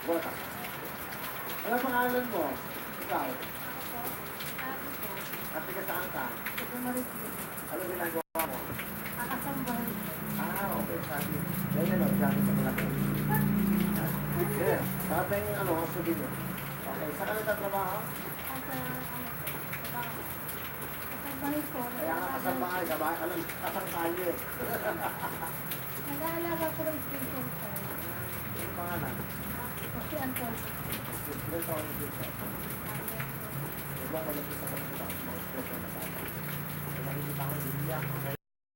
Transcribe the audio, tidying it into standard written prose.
Bota. Ano pangalan mo? Ikaw? At taga saan ka? Ano ginagawa mo? Ah, okay. Sabi. Ganyan o, sabi sa mga ko. Yeah. Sabi yung ano, sabihin mo. Okay, saan ka nagtatrabaho? Kaya nga kasambahay, kasang kalye. Nag-aalaga ko rin station sir. Yung pangalan? Kasi Anton. Ilan taon yung dito? Diba, malapit sa kanila, mga special na bata. Kaya nakikita ko din niya, okay?